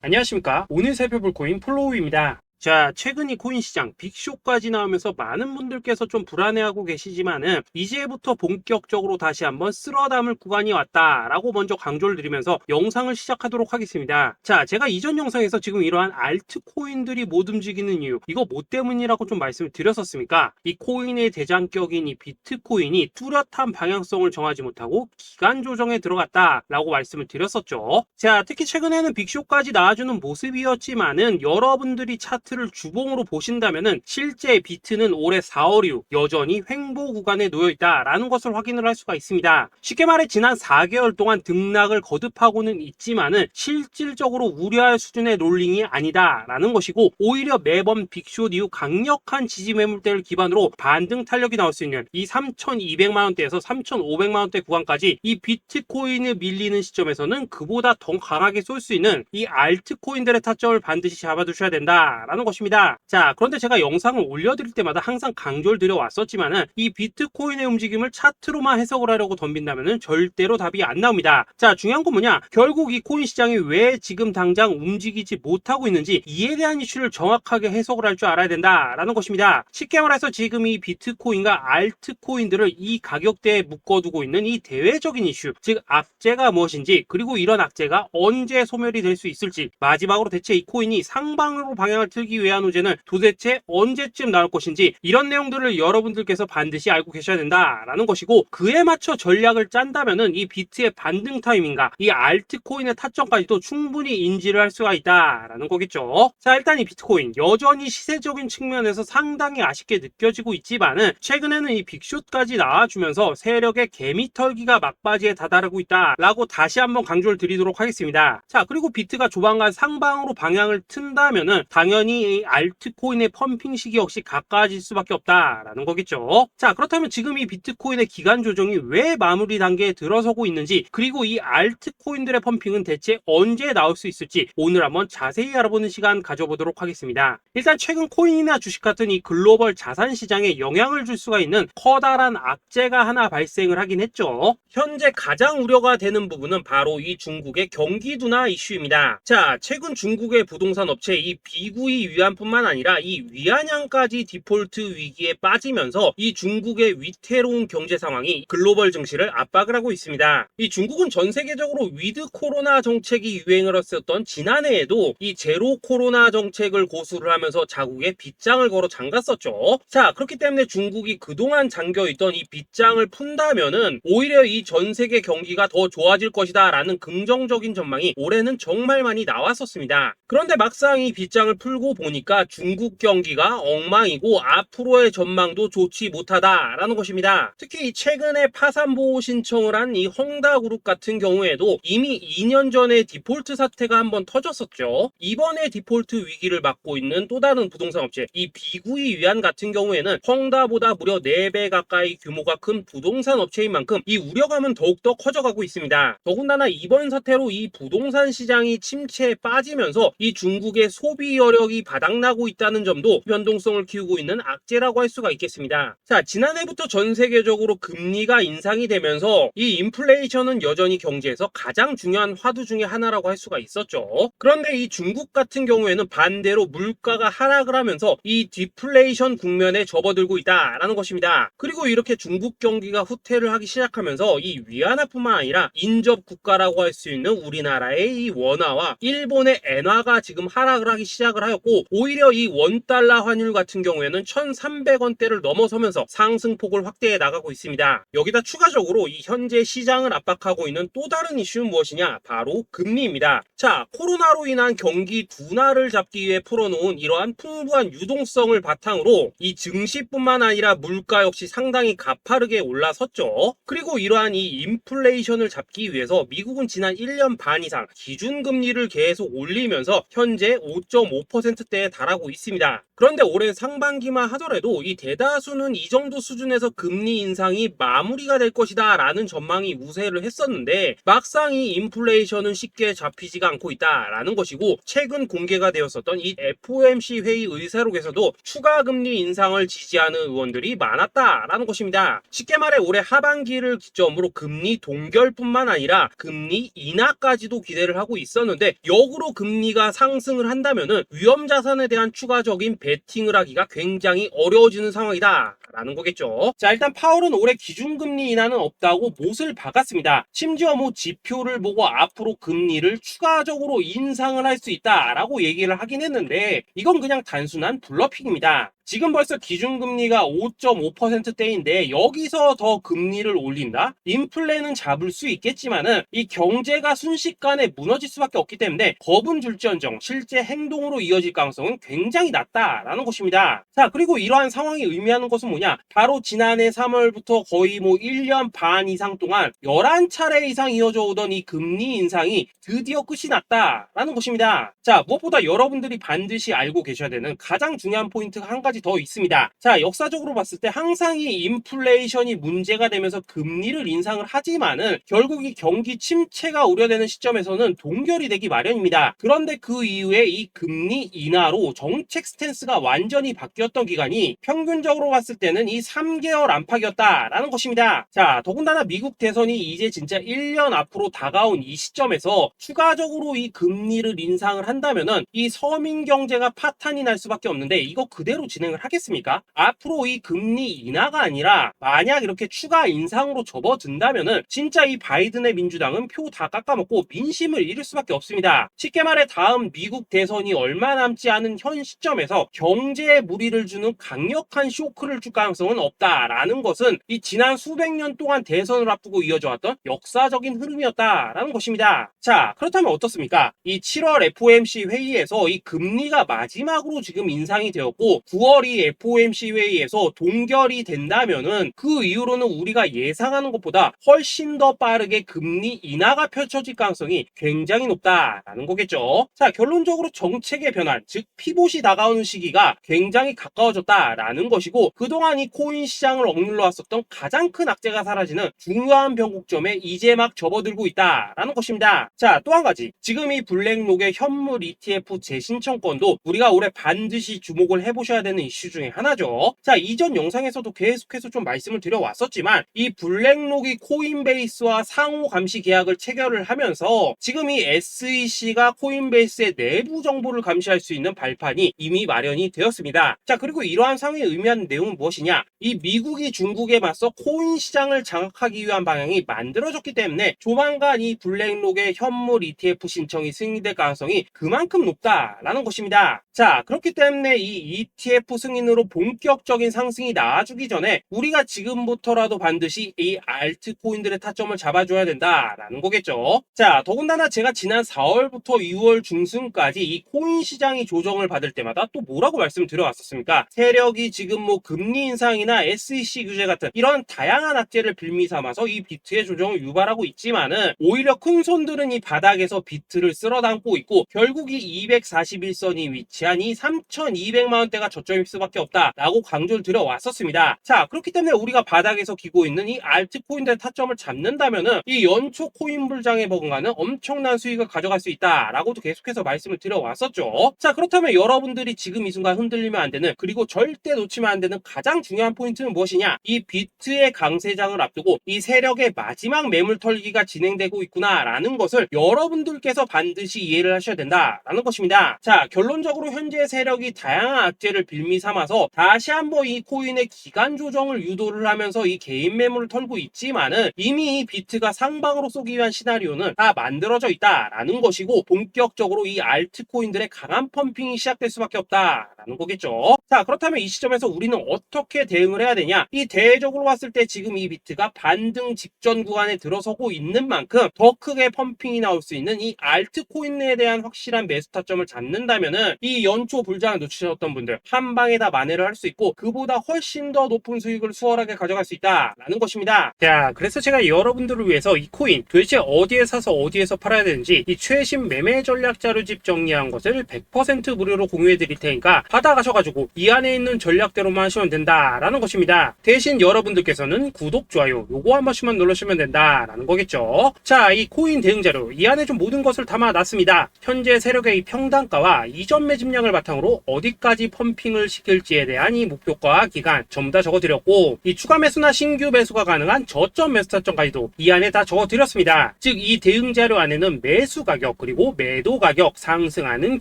안녕하십니까. 오늘 살펴볼 코인 플로우입니다. 자, 최근 이 코인 시장 빅쇼까지 나오면서 많은 분들께서 좀 불안해하고 계시지만은 이제부터 본격적으로 다시 한번 쓸어담을 구간이 왔다라고 먼저 강조를 드리면서 영상을 시작하도록 하겠습니다. 자, 제가 이전 영상에서 지금 이러한 알트코인들이 못 움직이는 이유, 이거 뭐 때문이라고 좀 말씀을 드렸었습니까? 이 코인의 대장격인 이 비트코인이 뚜렷한 방향성을 정하지 못하고 기간 조정에 들어갔다라고 말씀을 드렸었죠. 자, 특히 최근에는 빅쇼까지 나와주는 모습이었지만은 여러분들이 차트를 주봉으로 보신다면은 실제 비트는 올해 4월 이후 여전히 횡보 구간에 놓여 있다라는 것을 확인을 할 수가 있습니다. 쉽게 말해 지난 4개월 동안 등락을 거듭하고는 있지만은 실질적으로 우려할 수준의 롤링이 아니다라는 것이고, 오히려 매번 빅숏 이후 강력한 지지 매물대를 기반으로 반등 탄력이 나올 수 있는 이 3,200만 원대에서 3,500만 원대 구간까지 이 비트코인을 밀리는 시점에서는 그보다 더 강하게 쏠 수 있는 이 알트코인들의 타점을 반드시 잡아두셔야 된다라는 것입니다. 자, 그런데 제가 영상을 올려드릴 때마다 항상 강조를 드려왔었지만은 이 비트코인의 움직임을 차트로만 해석을 하려고 덤빈다면은 절대로 답이 안 나옵니다. 자, 중요한 건 뭐냐? 결국 이 코인 시장이 왜 지금 당장 움직이지 못하고 있는지, 이에 대한 이슈를 정확하게 해석을 할 줄 알아야 된다라는 것입니다. 쉽게 말해서 지금 이 비트코인과 알트코인들을 이 가격대에 묶어두고 있는 이 대외적인 이슈, 즉 악재가 무엇인지, 그리고 이런 악재가 언제 소멸이 될 수 있을지, 마지막으로 대체 이 코인이 상방으로 방향을 틀기 위한 호재는 도대체 언제쯤 나올 것인지, 이런 내용들을 여러분들께서 반드시 알고 계셔야 된다라는 것이고, 그에 맞춰 전략을 짠다면은 이 비트의 반등 타이밍과 이 알트코인의 타점까지도 충분히 인지를 할 수가 있다라는 거겠죠. 자, 일단 이 비트코인 여전히 시세적인 측면에서 상당히 아쉽게 느껴지고 있지만은 최근에는 이 빅숏까지 나와주면서 세력의 개미털기가 막바지에 다다르고 있다라고 다시 한번 강조를 드리도록 하겠습니다. 자, 그리고 비트가 조만간 상방으로 방향을 튼다면은 당연히 이 알트코인의 펌핑 시기 역시 가까워질 수밖에 없다라는 거겠죠. 자, 그렇다면 지금 이 비트코인의 기간 조정이 왜 마무리 단계에 들어서고 있는지, 그리고 이 알트코인들의 펌핑은 대체 언제 나올 수 있을지 오늘 한번 자세히 알아보는 시간 가져보도록 하겠습니다. 일단 최근 코인이나 주식 같은 이 글로벌 자산 시장에 영향을 줄 수가 있는 커다란 악재가 하나 발생을 하긴 했죠. 현재 가장 우려가 되는 부분은 바로 이 중국의 경기 둔화 이슈입니다. 자, 최근 중국의 부동산 업체 이 비구이 위안뿐만 아니라 이 위안양까지 디폴트 위기에 빠지면서 이 중국의 위태로운 경제 상황이 글로벌 증시를 압박을 하고 있습니다. 이 중국은 전 세계적으로 위드 코로나 정책이 유행을 했었던 지난해에도 이 제로 코로나 정책을 고수를 하면서 자국에 빗장을 걸어 잠갔었죠. 자, 그렇기 때문에 중국이 그동안 잠겨있던 이 빗장을 푼다면은 오히려 이 전 세계 경기가 더 좋아질 것이다 라는 긍정적인 전망이 올해는 정말 많이 나왔었습니다. 그런데 막상 이 빗장을 풀고 보니까 중국 경기가 엉망이고 앞으로의 전망도 좋지 못하다라는 것입니다. 특히 최근에 파산 보호 신청을 한 이 헝다그룹 같은 경우에도 이미 2년 전에 디폴트 사태가 한번 터졌었죠. 이번에 디폴트 위기를 맞고 있는 또 다른 부동산 업체 이 비구이 위안 같은 경우에는 헝다보다 무려 4배 가까이 규모가 큰 부동산 업체인 만큼 이 우려감은 더욱더 커져가고 있습니다. 더군다나 이번 사태로 이 부동산 시장이 침체에 빠지면서 이 중국의 소비 여력이 바닥나고 있다는 점도 변동성을 키우고 있는 악재라고 할 수가 있겠습니다. 자, 지난해부터 전 세계적으로 금리가 인상이 되면서 이 인플레이션은 여전히 경제에서 가장 중요한 화두 중에 하나라고 할 수가 있었죠. 그런데 이 중국 같은 경우에는 반대로 물가가 하락을 하면서 이 디플레이션 국면에 접어들고 있다라는 것입니다. 그리고 이렇게 중국 경기가 후퇴를 하기 시작하면서 이 위안화뿐만 아니라 인접 국가라고 할 수 있는 우리나라의 이 원화와 일본의 엔화가 지금 하락을 하기 시작을 하였고, 오히려 이 원달러 환율 같은 경우에는 1,300원대를 넘어서면서 상승폭을 확대해 나가고 있습니다. 여기다 추가적으로 이 현재 시장을 압박하고 있는 또 다른 이슈는 무엇이냐? 바로 금리입니다. 자, 코로나로 인한 경기 둔화를 잡기 위해 풀어놓은 이러한 풍부한 유동성을 바탕으로 이 증시뿐만 아니라 물가 역시 상당히 가파르게 올라섰죠. 그리고 이러한 이 인플레이션을 잡기 위해서 미국은 지난 1년 반 이상 기준금리를 계속 올리면서 현재 5.5%대에 달하고 있습니다. 그런데 올해 상반기만 하더라도 이 대다수는 이 정도 수준에서 금리 인상이 마무리가 될 것이다 라는 전망이 우세를 했었는데, 막상 이 인플레이션은 쉽게 잡히지가 않고 있다라는 것이고, 최근 공개가 되었었던 이 FOMC 회의 의사록에서도 추가 금리 인상을 지지하는 의원들이 많았다라는 것입니다. 쉽게 말해 올해 하반기를 기점으로 금리 동결뿐만 아니라 금리 인하까지도 기대를 하고 있었는데, 역으로 금리가 상승을 한다면은 위험 자산에 대한 추가적인 베팅을 하기가 굉장히 어려워지는 상황이다 라는 거겠죠. 자, 일단 파월은 올해 기준금리 인하는 없다고 못을 박았습니다. 심지어 뭐 지표를 보고 앞으로 금리를 추가적으로 인상을 할 수 있다라고 얘기를 하긴 했는데, 이건 그냥 단순한 블러핑입니다. 지금 벌써 기준금리가 5.5%대인데 여기서 더 금리를 올린다? 인플레는 잡을 수 있겠지만은 이 경제가 순식간에 무너질 수밖에 없기 때문에 겁은 줄지언정 실제 행동으로 이어질 가능성은 굉장히 낮다라는 것입니다. 자, 그리고 이러한 상황이 의미하는 것은 뭐냐? 바로 지난해 3월부터 거의 뭐 1년 반 이상 동안 11차례 이상 이어져 오던 이 금리 인상이 드디어 끝이 났다라는 것입니다. 자, 무엇보다 여러분들이 반드시 알고 계셔야 되는 가장 중요한 포인트가 한 가지 더 있습니다. 자, 역사적으로 봤을 때 항상 이 인플레이션이 문제가 되면서 금리를 인상을 하지만은 결국 이 경기 침체가 우려되는 시점에서는 동결이 되기 마련입니다. 그런데 그 이후에 이 금리 인하로 정책 스탠스가 완전히 바뀌었던 기간이 평균적으로 봤을 때는 이 3개월 안팎이었다라는 것입니다. 자, 더군다나 미국 대선이 이제 진짜 1년 앞으로 다가온 이 시점에서 추가적으로 이 금리를 인상을 한다면은 이 서민 경제가 파탄이 날 수밖에 없는데, 이거 그대로 진행을 하겠습니까? 앞으로 이 금리 인하가 아니라 만약 이렇게 추가 인상으로 접어든다면은 진짜 이 바이든의 민주당은 표 다 깎아먹고 민심을 잃을 수밖에 없습니다. 쉽게 말해 다음 미국 대선이 얼마 남지 않은 현 시점에서 경제에 무리를 주는 강력한 쇼크를 줄 가능성은 없다라는 것은 이 지난 수백 년 동안 대선을 앞두고 이어져 왔던 역사적인 흐름이었다라는 것입니다. 자, 그렇다면 어떻습니까? 이 7월 FOMC 회의에서 이 금리가 마지막으로 지금 인상이 되었고 9월 이 FOMC 회의에서 동결이 된다면은 그 이후로는 우리가 예상하는 것보다 훨씬 더 빠르게 금리 인하가 펼쳐질 가능성이 굉장히 높다라는 거겠죠. 자, 결론적으로 정책의 변환, 즉 피봇이 다가오는 시기가 굉장히 가까워졌다라는 것이고, 그동안 이 코인 시장을 억눌러 왔었던 가장 큰 악재가 사라지는 중요한 변곡점에 이제 막 접어들고 있다라는 것입니다. 자, 또 한 가지, 지금 이 블랙록의 현물 ETF 재신청권도 우리가 올해 반드시 주목을 해보셔야 되는 이슈 중에 하나죠. 자, 이전 영상에서도 계속해서 좀 말씀을 드려왔었지만 이 블랙록이 코인베이스와 상호 감시 계약을 체결을 하면서 지금 이 SEC가 코인베이스의 내부 정보를 감시할 수 있는 발판이 이미 마련이 되었습니다. 자, 그리고 이러한 상황이 의미하는 내용은 무엇이냐? 이 미국이 중국에 맞서 코인 시장을 장악하기 위한 방향이 만들어졌기 때문에 조만간 이 블랙록의 현물 ETF 신청이 승인될 가능성이 그만큼 높다라는 것입니다. 자, 그렇기 때문에 이 ETF 승인으로 본격적인 상승이 나와주기 전에 우리가 지금부터라도 반드시 이 알트코인들의 타점을 잡아줘야 된다라는 거겠죠. 자, 더군다나 제가 지난 4월부터 6월 중순까지 이 코인 시장이 조정을 받을 때마다 또 뭐라고 말씀드려왔었습니까? 세력이 지금 뭐 금리 인상이나 SEC 규제 같은 이런 다양한 악재를 빌미 삼아서 이 비트의 조정을 유발하고 있지만은 오히려 큰 손들은 이 바닥에서 비트를 쓸어 담고 있고 결국 이 241선이 위치한 이 3,200만 원대가 저점일 수밖에 없다라고 강조를 드려왔었습니다. 자, 그렇기 때문에 우리가 바닥에서 기고 있는 이 알트코인들의 타점을 잡는다면은 이 연초 코인 불장에 버금가는 엄청난 수익을 가져갈 수 있다라고도 계속해서 말씀을 드려왔었죠. 자, 그렇다면 여러분들이 지금 이 순간 흔들리면 안 되는, 그리고 절대 놓치면 안 되는 가장 중요한 포인트는 무엇이냐? 이 비트의 강세장을 앞두고 이 세력의 마지막 매물 털기가 진행되고 있구나라는 것을 여러분들께서 반드시 이해를 하셔야 된다라는 것입니다. 자, 결론적으로 현재 세력이 다양한 악재를 빌미 삼아서 다시 한번 이 코인의 기간 조정을 유도를 하면서 이 개인 매물을 털고 있지만은 이미 이 비트가 상방으로 쏘기 위한 시나리오는 다 만들어져 있다라는 것이고, 본격적으로 이 알트코인들의 강한 펌핑이 시작될 수밖에 없다라는 거겠죠. 자, 그렇다면 이 시점에서 우리는 어떻게 대응을 해야 되냐? 이 대외적으로 봤을 때 지금 이 비트가 반등 직전 구간에 들어서고 있는 만큼 더 크게 펌핑이 나올 수 있는 이 알트코인에 대한 확실한 매수 타점을 잡는다면은 이 이 연초 불장을 놓치셨던 분들 한 방에 다 만회를 할 수 있고 그보다 훨씬 더 높은 수익을 수월하게 가져갈 수 있다라는 것입니다. 자, 그래서 제가 여러분들을 위해서 이 코인 도대체 어디에 사서 어디에서 팔아야 되는지 이 최신 매매 전략 자료집 정리한 것을 100% 무료로 공유해 드릴 테니까 받아가셔가지고 이 안에 있는 전략대로만 하시면 된다라는 것입니다. 대신 여러분들께서는 구독, 좋아요 요거 한 번씩만 눌러주시면 된다라는 거겠죠. 자, 이 코인 대응 자료 이 안에 좀 모든 것을 담아놨습니다. 현재 세력의 이 평단가와 이전 매집량을 바탕으로 어디까지 펌핑을 시킬지에 대한 이 목표가 기간 전부 다 적어드렸고 이 추가 매수나 신규 매수가 가능한 저점 매수 타점까지도 이 안에 다 적어드렸습니다. 즉 이 대응 자료 안에는 매수 가격 그리고 매도 가격 상승하는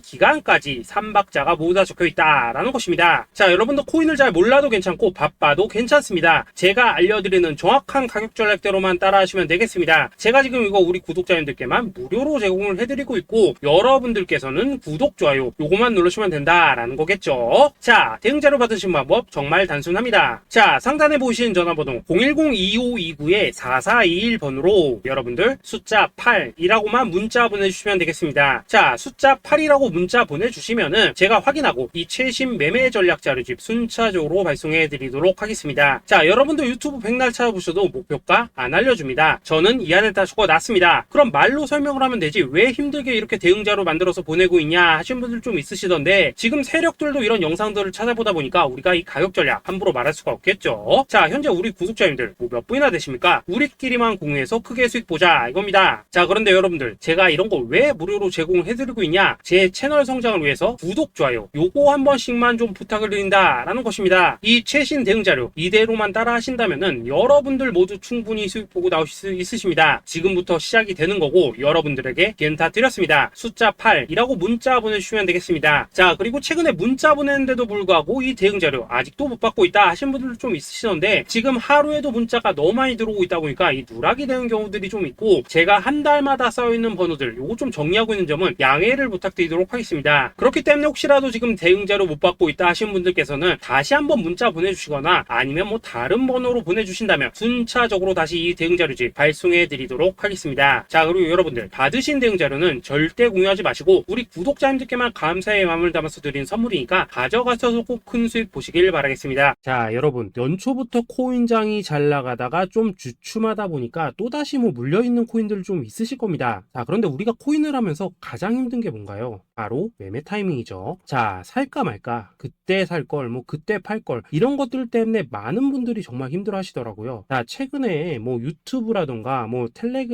기간까지 3박자가 모두 다 적혀있다라는 것입니다. 자, 여러분도 코인을 잘 몰라도 괜찮고 바빠도 괜찮습니다. 제가 알려드리는 정확한 가격 전략대로만 따라하시면 되겠습니다. 제가 지금 이거 우리 구독자님들께만 무료로 제공을 해드리고 있고 여러분들께서는 구독, 좋아요 요거만 누르시면 된다라는 거겠죠. 자, 대응 자료 받으신 방법 정말 단순합니다. 자, 상단에 보이시는 전화번호 010-2529-4421번으로 여러분들 숫자 8이라고만 문자 보내주시면 되겠습니다. 자, 숫자 8이라고 문자 보내주시면은 제가 확인하고 이 최신 매매 전략 자료집 순차적으로 발송해 드리도록 하겠습니다. 자, 여러분도 유튜브 백날 찾아보셔도 목표가 안 알려줍니다. 저는 이 안에 다 적어놨습니다. 그럼 말로 설명을 하면 되지 왜 힘들게 이렇게 대응 자료 만들어서 보내고 있냐 하신 분들 좀 있으시던데 지금 세력들도 이런 영상들을 찾아보다 보니까 우리가 이 가격 전략 함부로 말할 수가 없겠죠. 자, 현재 우리 구독자님들 뭐 몇 분이나 되십니까? 우리끼리만 공유해서 크게 수익 보자 이겁니다. 자, 그런데 여러분들 제가 이런 거 왜 무료로 제공을 해드리고 있냐? 제 채널 성장을 위해서 구독, 좋아요 요거 한 번씩만 좀 부탁을 드린다라는 것입니다. 이 최신 대응 자료 이대로만 따라 하신다면은 여러분들 모두 충분히 수익 보고 나오실 수 있으십니다. 지금부터 시작이 되는 거고 여러분들에게 기회는 다 드렸습니다. 숫자 8이라고 문자 보내주시면 되겠습니다. 자, 그리고 최근에 문자 보냈는데도 불구하고 이 대응 자료 아직도 못 받고 있다 하신 분들 좀 있으시던데 지금 하루에도 문자가 너무 많이 들어오고 있다 보니까 이 누락이 되는 경우들이 좀 있고 제가 한 달마다 쌓여있는 번호들 요거 좀 정리하고 있는 점은 양해를 부탁드리도록 하겠습니다. 그렇기 때문에 혹시라도 지금 대응 자료 못 받고 있다 하신 분들께서는 다시 한번 문자 보내주시거나 아니면 뭐 다른 번호로 보내주신다면 순차적으로 다시 이 대응 자료집 발송해 드리도록 하겠습니다. 자, 그리고 여러분들 받으신 대응 자료는 절대 공유하지 마시고 우리 구독자님들께만 감사의 마음을 담아서 드린 선물이니까 가져가셔서 꼭 큰 수익 보시길 바라겠습니다. 자, 여러분 연초부터 코인장이 잘 나가다가 좀 주춤하다 보니까 또다시 뭐 물려있는 코인들 좀 있으실 겁니다. 자, 그런데 우리가 코인을 하면서 가장 힘든 게 뭔가요? 바로 매매 타이밍이죠. 자, 살까 말까 그때 살 걸 뭐 그때 팔 걸 이런 것들 때문에 많은 분들이 정말 힘들어 하시더라고요. 자, 최근에 뭐 유튜브라던가 뭐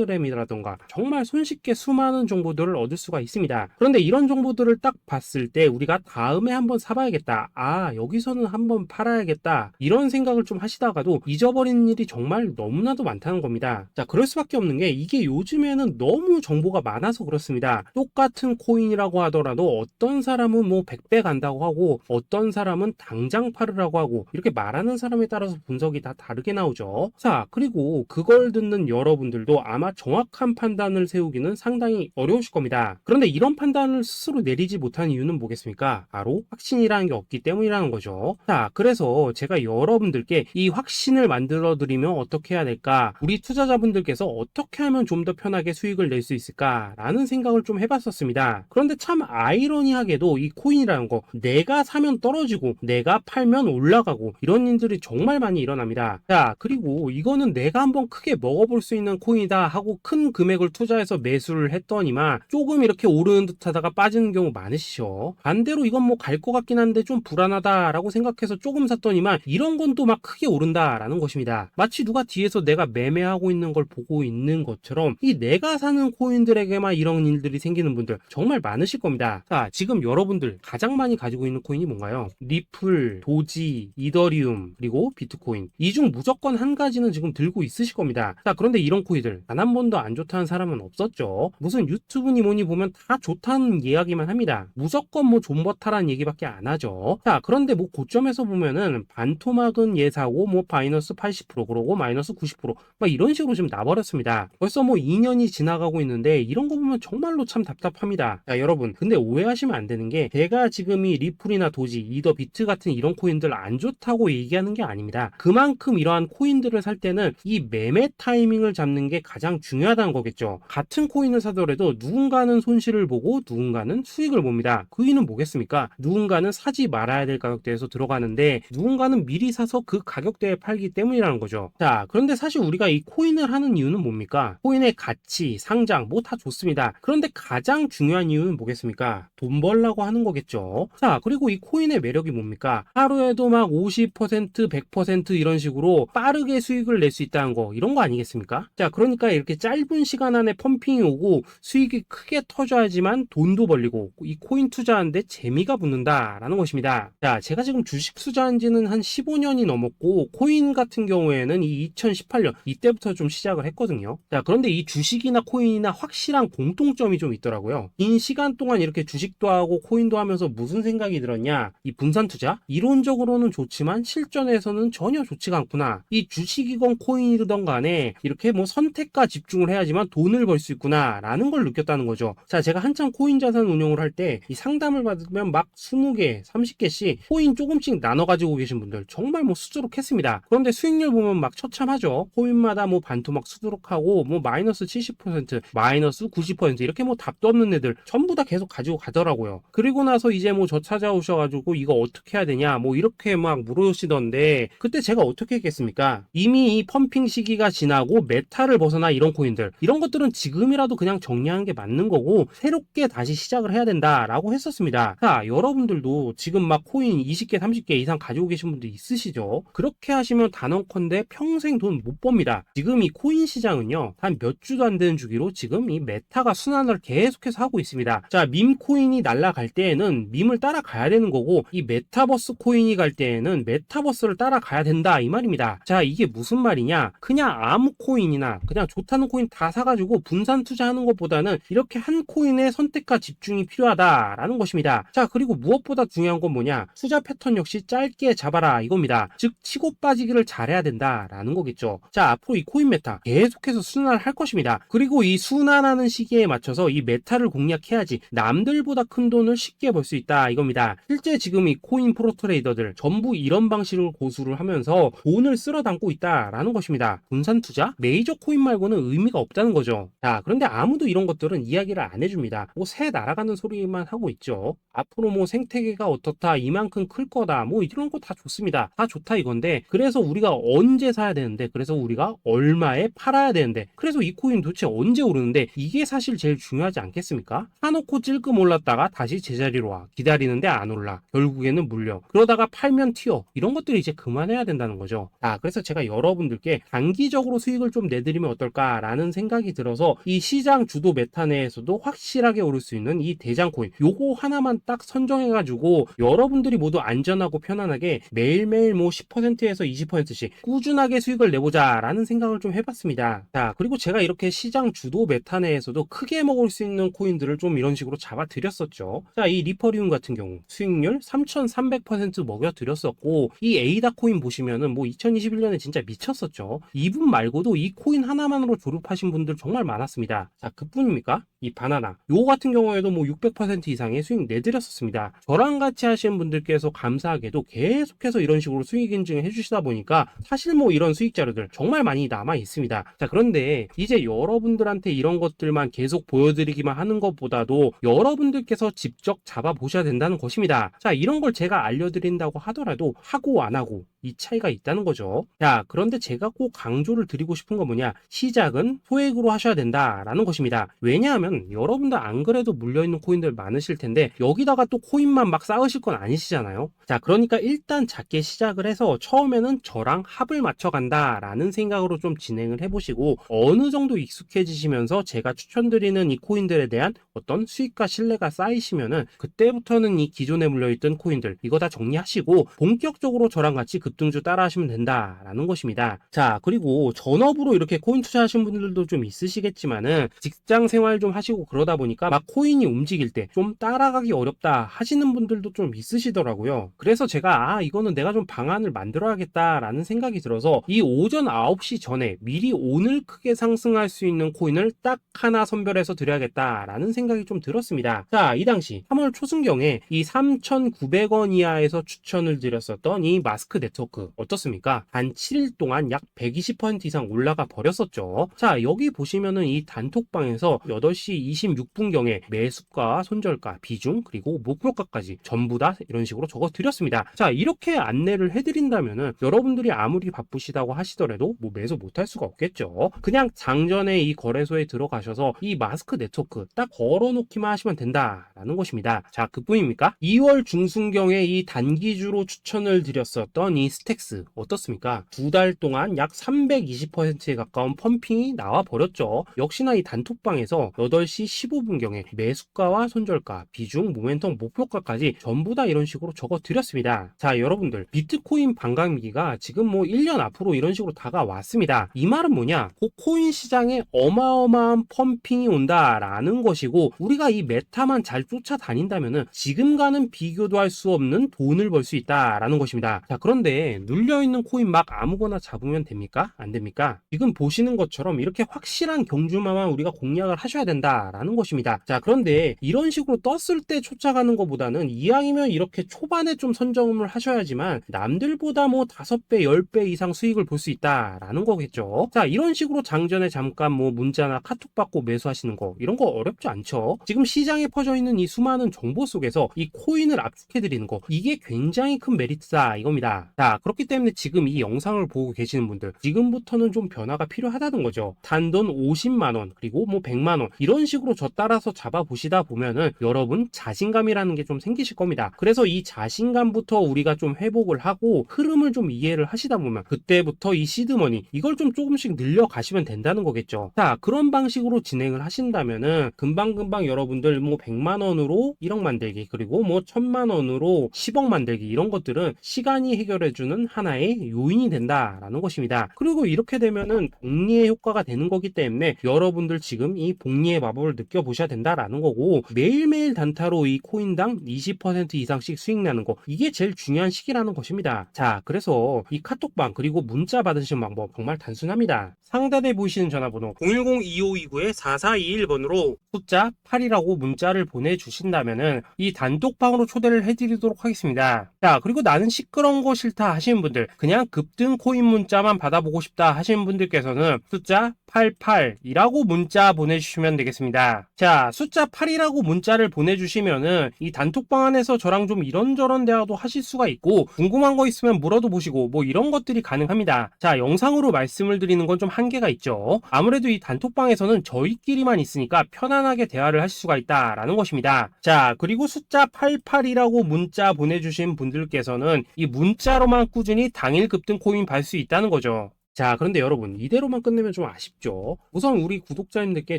텔레그램이라던가 정말 손쉽게 수많은 정보들을 얻을 수가 있습니다. 그런데 이런 정보들을 딱 봤을 때 우리가 다음에 한번 사봐야겠다, 아 여기서는 한번 팔아야겠다 이런 생각을 좀 하시다가도 잊어버리는 일이 정말 너무나도 많다는 겁니다. 자, 그럴 수밖에 없는 게 이게 요즘에는 너무 정보가 많아서 그렇습니다. 똑같은 코인이라고 하더라도 어떤 사람은 뭐 100배 간다고 하고 어떤 사람은 당장 팔으라고 하고 이렇게 말하는 사람에 따라서 분석이 다 다르게 나오죠. 자, 그리고 그걸 듣는 여러분들도 아마 정확한 판단을 세우기는 상당히 어려우실 겁니다. 그런데 이런 판단을 스스로 내리지 못한 이유는 뭐겠습니까? 바로 확신이라는 게 없기 때문이라는 거죠. 자, 그래서 제가 여러분들께 이 확신을 만들어 드리면 어떻게 해야 될까? 우리 투자자분들께서 어떻게 하면 좀 더 편하게 수익을 낼 수 있을까? 라는 생각을 좀 해봤었습니다. 그런데 참 아이러니하게도 이 코인이라는 거 내가 사면 떨어지고 내가 팔면 올라가고 이런 일들이 정말 많이 일어납니다. 자, 그리고 이거는 내가 한번 크게 먹어볼 수 있는 코인이다 하고 큰 금액을 투자해서 매수를 했더니만 조금 이렇게 오르는 듯 하다가 빠지는 경우 많으시죠. 반대로 이건 뭐 갈 것 같긴 한데 좀 불안하다라고 생각해서 조금 샀더니만 이런 건 또 막 크게 오른다라는 것입니다. 마치 누가 뒤에서 내가 매매하고 있는 걸 보고 있는 것처럼 이 내가 사는 코인들에게만 이런 일들이 생기는 분들 정말 많으실 겁니다. 자, 지금 여러분들 가장 많이 가지고 있는 코인이 뭔가요? 리플, 도지, 이더리움, 그리고 비트코인. 이 중 무조건 한 가지는 지금 들고 있으실 겁니다. 자, 그런데 이런 코인들 단 한 번도 안 좋다는 사람은 없었죠. 무슨 유튜브니 뭐니 보면 다 좋다는 이야기만 합니다. 무조건 뭐 존버타라는 얘기밖에 안 하죠. 자, 그런데 뭐 고점에서 보면은 반토막은 예사고 뭐 마이너스 80% 그러고 마이너스 90%막 이런 식으로 지금 나버렸습니다. 벌써 뭐 2년이 지나가고 있는데 이런 거 보면 정말로 참 답답합니다. 자, 여러분 근데 오해하시면 안 되는 게 제가 지금 이 리플이나 도지, 이더 비트 같은 이런 코인들 안 좋다고 얘기하는 게 아닙니다. 그만큼 이러한 코인들을 살 때는 이 매매 타이밍을 잡는 게 가장 중요하다는 거겠죠. 같은 코인을 사더라도 누군가는 손실을 보고 누군가는 수익을 봅니다. 그 이유는 뭐겠습니까? 누군가는 사지 말아야 될 가격대에서 들어가는데 누군가는 미리 사서 그 가격대에 팔기 때문이라는 거죠. 자, 그런데 사실 우리가 이 코인을 하는 이유는 뭡니까? 코인의 가치, 상장 뭐 다 좋습니다. 그런데 가장 중요한 이유는 뭐겠습니까? 돈 벌라고 하는 거겠죠. 자, 그리고 이 코인의 매력이 뭡니까? 하루에도 막 50%, 100% 이런 식으로 빠르게 수익을 낼 수 있다는 거, 이런 거 아니겠습니까? 자, 그러니까 이렇게 짧은 시간 안에 펌핑이 오고 수익이 크게 터져야지만 돈도 벌리고 이 코인 투자하는데 재미가 붙는다라는 것입니다. 자, 제가 지금 주식 투자한 지는 한 15년이 넘었고 코인 같은 경우에는 이 2018년 이때부터 좀 시작을 했거든요. 자, 그런데 이 주식이나 코인이나 확실한 공통점이 좀 있더라고요. 긴 시간 동안 이렇게 주식도 하고 코인도 하면서 무슨 생각이 들었냐? 이 분산 투자? 이론적으로는 좋지만 실전에서는 전혀 좋지가 않구나. 이 주식이건 코인이든 간에 이렇게 뭐 선택과 집중을 해야지만 돈을 벌 수 있구나 라는 걸 느꼈다는 거죠. 자, 제가 한창 코인 자산 운용을 할 때 이 상담을 받으면 막 20개, 30개씩 코인 조금씩 나눠 가지고 계신 분들 정말 뭐 수두룩했습니다. 그런데 수익률 보면 막 처참하죠. 코인마다 뭐 반토막 수두룩하고 뭐 마이너스 70%, 마이너스 90% 이렇게 뭐 답도 없는 애들 전부 다 계속 가지고 가더라고요. 그리고 나서 이제 뭐 저 찾아오셔가지고 이거 어떻게 해야 되냐 뭐 이렇게 막 물으시던데 그때 제가 어떻게 했겠습니까? 이미 이 펌핑 시기가 지나고 메타를 벗어나 이런 코인들 이런 것들은 지금이라도 그냥 정리하는 게 맞는 거고 새롭게 다시 시작을 해야 된다라고 했었습니다. 자, 여러분들도 지금 막 코인 20개, 30개 이상 가지고 계신 분들 있으시죠? 그렇게 하시면 단언컨대 평생 돈 못 법니다. 지금 이 코인 시장은요 한 몇 주도 안 되는 주기로 지금 이 메타가 순환을 계속해서 하고 있습니다. 자, 밈 코인이 날아갈 때에는 밈을 따라가야 되는 거고 이 메타버스 코인이 갈 때에는 메타버스를 따라가야 된다 이 말입니다. 자, 이게 무슨 말이냐? 그냥 아무 코인이나 그냥 좋다는 코인 다 사가지고 분산 투자하는 것보다는 이렇게 한 코인의 선택과 집중이 필요하다라는 것입니다. 자, 그리고 무엇보다 중요한 건 뭐냐? 투자 패턴 역시 짧게 잡아라 이겁니다. 즉 치고 빠지기를 잘해야 된다라는 거겠죠. 자, 앞으로 이 코인 메타 계속해서 순환을 할 것입니다. 그리고 이 순환하는 시기에 맞춰서 이 메타를 공략해야지 남들보다 큰 돈을 쉽게 벌 수 있다 이겁니다. 실제 지금 이 코인 프로 트레이더들 전부 이런 방식으로 고수를 하면서 돈을 쓸어 담고 있다라는 것입니다. 분산 투자? 메이저 코인 말고는 의미가 없다는 거죠. 자, 그런데 아무도 이런 것들은 이야기를 안 해줍니다. 뭐 새 날아가는 소리만 하고 있죠. 앞으로 뭐 생태계가 어떻다, 이만큼 클 거다, 뭐 이런 거 다 좋습니다. 다 좋다 이건데 그래서 우리가 언제 사야 되는데 그래서 우리가 얼마에 팔아야 되는데 그래서 이 코인 도대체 언제 오르는데 이게 사실 제일 중요하지 않겠습니까? 사놓고 찔끔 올랐다가 다시 제자리로 와 기다리는데 안 올라 결국에는 물려 그러다가 팔면 튀어 이런 것들이 이제 그만해야 된다는 거죠. 그래서 제가 여러분들께 단기적으로 수익을 좀 내드리면 어떨까라는 생각이 들어서 이 시장 주도 메타 내에서도 확실하게 오를 수 있는 이 대장 코인 요거 하나만 딱 선정해가지고 여러분들이 모두 안전하고 편안하게 매일매일 뭐 10%에서 20%씩 꾸준하게 수익을 내보자 라는 생각을 좀 해봤습니다. 자, 그리고 제가 이렇게 시장 주도 메타 내에서도 크게 먹을 수 있는 코인들을 좀 이런 식으로 잡아드렸었죠. 자, 이 리퍼리움 같은 경우 수익률 3300% 먹여드렸었고 이 에이다 코인 보시면은 뭐 2021년에 진짜 미쳤었죠. 이분 말고도 이 코인 하나만으로 졸업하신 분들 정말 많았습니다. 자, 그뿐입니까? 이 바나나 요거 같은 경우에도 뭐 600% 이상의 수익 내드렸었습니다. 저랑 같이 하시는 분들께서 감사하게도 계속해서 이런 식으로 수익 인증을 해주시다 보니까 사실 뭐 이런 수익 자료들 정말 많이 남아 있습니다. 자, 그런데 이제 여러분들한테 이런 것들만 계속 보여드리기만 하는 것보다도 여러분들께서 직접 잡아보셔야 된다는 것입니다. 자, 이런 걸 제가 알려드린다고 하더라도 하고 안 하고 이 차이가 있다는 거죠. 자, 그런데 제가 꼭 강조를 드리고 싶은 건 뭐냐? 시작은 소액으로 하셔야 된다라는 것입니다. 왜냐하면 여러분들 안 그래도 물려있는 코인들 많으실 텐데 여기다가 또 코인만 막 쌓으실 건 아니시잖아요. 자, 그러니까 일단 작게 시작을 해서 처음에는 저랑 합을 맞춰 간다라는 생각으로 좀 진행을 해보시고 어느 정도 익숙해지시면서 제가 추천드리는 이 코인들에 대한 어떤 수익과 신뢰가 쌓이시면은 그때부터는 이 기존에 물려있던 코인들 이거 다 정리하시고 본격적으로 저랑 같이 급등주 따라 하시면 된다라는 것입니다. 자, 그리고 전업으로 이렇게 코인 투자하시는 분들도 좀 있으시겠지만은 직장 생활 좀 하시고 그러다 보니까 막 코인이 움직일 때 좀 따라가기 어렵다 하시는 분들도 좀 있으시더라고요. 그래서 제가 이거는 내가 좀 방안을 만들어야겠다라는 생각이 들어서 이 오전 9시 전에 미리 오늘 크게 상승할 수 있는 코인을 딱 하나 선별해서 드려야겠다라는 생각이 좀 들었습니다. 드렸습니다. 자, 이 당시 3월 초순경에 이 3,900원 이하에서 추천을 드렸었던 이 마스크 네트워크 어떻습니까? 단 7일 동안 약 120% 이상 올라가 버렸었죠. 자, 여기 보시면은 이 단톡방에서 8시 26분경에 매수가, 손절가, 비중, 그리고 목표가까지 전부 다 이런 식으로 적어 드렸습니다. 자, 이렇게 안내를 해드린다면은 여러분들이 아무리 바쁘시다고 하시더라도 뭐 매수 못할 수가 없겠죠. 그냥 장전에 이 거래소에 들어가셔서 이 마스크 네트워크 딱 걸어놓기만 하시면 된다라는 것입니다. 자, 그뿐입니까? 2월 중순경에 이 단기주로 추천을 드렸었던 이 스택스 어떻습니까? 2달 동안 약 320%에 가까운 펌핑이 나와 버렸죠. 역시나 이 단톡방에서 8시 15분경에 매수가와 손절가, 비중, 모멘텀, 목표가까지 전부 다 이런 식으로 적어 드렸습니다. 자, 여러분들 비트코인 반감기가 지금 뭐 1년 앞으로 이런 식으로 다가왔습니다. 이 말은 뭐냐? 그 코인 시장에 어마어마한 펌핑이 온다라는 것이고, 우리가 이 메타만 잘 쫓아다닌다면은 지금과는 비교도 할 수 없는 돈을 벌 수 있다라는 것입니다. 자, 그런데 눌려있는 코인 막 아무거나 잡으면 됩니까? 안 됩니까? 지금 보시는 것처럼 이렇게 확실한 경주마만 우리가 공략을 하셔야 된다라는 것입니다. 자, 그런데 이런 식으로 떴을 때 쫓아가는 것보다는 이왕이면 이렇게 초반에 좀 선점을 하셔야지만 남들보다 뭐 5배, 10배 이상 수익을 볼 수 있다라는 거겠죠. 자, 이런 식으로 장전에 잠깐 뭐 문자나 카톡 받고 매수하시는 거, 이런 거 어렵지 않죠. 지금 시장에 퍼져 있는 이 수많은 정보 속에서 이 코인을 압축해 드리는 거, 이게 굉장히 큰 메리트다 이겁니다. 자, 그렇기 때문에 지금 이 영상을 보고 계시는 분들, 지금부터는 좀 변화가 필요하다는 거죠. 단돈 50만원 그리고 뭐 100만원 이런 식으로 저 따라서 잡아보시다 보면은 여러분 자신감이라는 게 좀 생기실 겁니다. 그래서 이 자신감부터 우리가 좀 회복을 하고 흐름을 좀 이해를 하시다 보면 그때부터 이 시드머니 이걸 좀 조금씩 늘려가시면 된다는 거겠죠. 자, 그런 방식으로 진행을 하신다면은 금방금방 여러분들 뭐 100만원으로 1억 만들기, 그리고 뭐 1000만원으로 10억 만들기, 이런 것들은 시간이 해결해주는 하나의 요인이 된다라는 것입니다. 그리고 이렇게 되면은 복리의 효과가 되는 거기 때문에 여러분들 지금 이 복리의 마법을 느껴보셔야 된다라는 거고, 매일매일 단타로 이 코인당 20% 이상씩 수익 나는 거, 이게 제일 중요한 시기라는 것입니다. 자, 그래서 이 카톡방 그리고 문자 받으시는 방법 정말 단순합니다. 상단에 보이시는 전화번호 010-2529-4421번으로 숫자 8이라고 문자를 보내주신다면은 이 단톡방으로 초대를 해드리도록 하겠습니다. 자, 그리고 나는 시끄러운 거 싫다 하시는 분들, 그냥 급등 코인 문자만 받아보고 싶다 하시는 분들께서는 숫자 88이라고 문자 보내주시면 되겠습니다. 자, 숫자 8이라고 문자를 보내주시면은 이 단톡방 안에서 저랑 좀 이런저런 대화도 하실 수가 있고, 궁금한 거 있으면 물어도 보시고 뭐 이런 것들이 가능합니다. 자, 영상으로 말씀을 드리는 건 좀 한계가 있죠. 아무래도 이 단톡방에서는 저희끼리만 있으니까 편안하게 대화를 하실 수가 있다라는 것입니다. 자, 그리고 숫자 88이라고 문자 보내주신 분들께서는 이 문자로만 꾸준히 당일 급등 코인 받을 수 있다는 거죠. 자, 그런데 여러분 이대로만 끝내면 좀 아쉽죠. 우선 우리 구독자님들께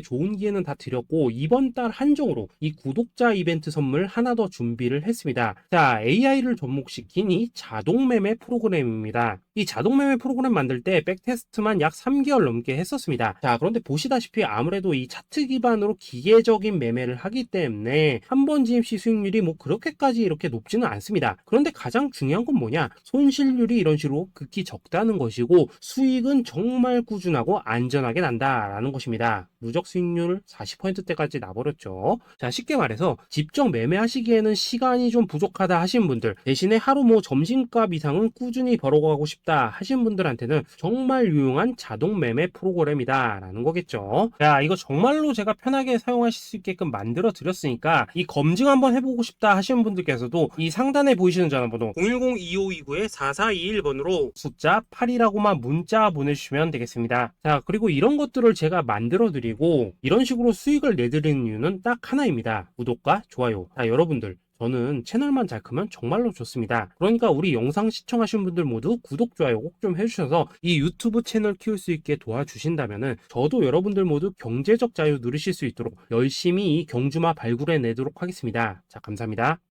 좋은 기회는 다 드렸고, 이번 달 한정으로 이 구독자 이벤트 선물 하나 더 준비를 했습니다. 자, AI를 접목시킨 이 자동 매매 프로그램입니다. 이 자동 매매 프로그램 만들 때 백테스트만 약 3개월 넘게 했었습니다. 자, 그런데 보시다시피 아무래도 이 차트 기반으로 기계적인 매매를 하기 때문에 한 번 GMC 수익률이 뭐 그렇게까지 이렇게 높지는 않습니다. 그런데 가장 중요한 건 뭐냐? 손실률이 이런 식으로 극히 적다는 것이고, 수익은 정말 꾸준하고 안전하게 난다라는 것입니다. 누적 수익률 40%대까지 나버렸죠. 자, 쉽게 말해서 직접 매매하시기에는 시간이 좀 부족하다 하신 분들, 대신에 하루 뭐 점심값 이상은 꾸준히 벌어가고 싶다 하신 분들한테는 정말 유용한 자동 매매 프로그램이다 라는 거겠죠. 자, 이거 정말로 제가 편하게 사용하실 수 있게끔 만들어 드렸으니까 이 검증 한번 해보고 싶다 하시는 분들께서도 이 상단에 보이시는 전화번호 010-2529-4421번으로 숫자 8이라고만 문자 보내주시면 되겠습니다. 자, 그리고 이런 것들을 제가 만들어 드리고 이런 식으로 수익을 내드리는 이유는 딱 하나입니다. 구독과 좋아요. 자, 여러분들 저는 채널만 잘 크면 정말로 좋습니다. 그러니까 우리 영상 시청하신 분들 모두 구독, 좋아요 꼭 좀 해주셔서 이 유튜브 채널 키울 수 있게 도와주신다면은 저도 여러분들 모두 경제적 자유 누리실 수 있도록 열심히 이 경주마 발굴해 내도록 하겠습니다. 자, 감사합니다.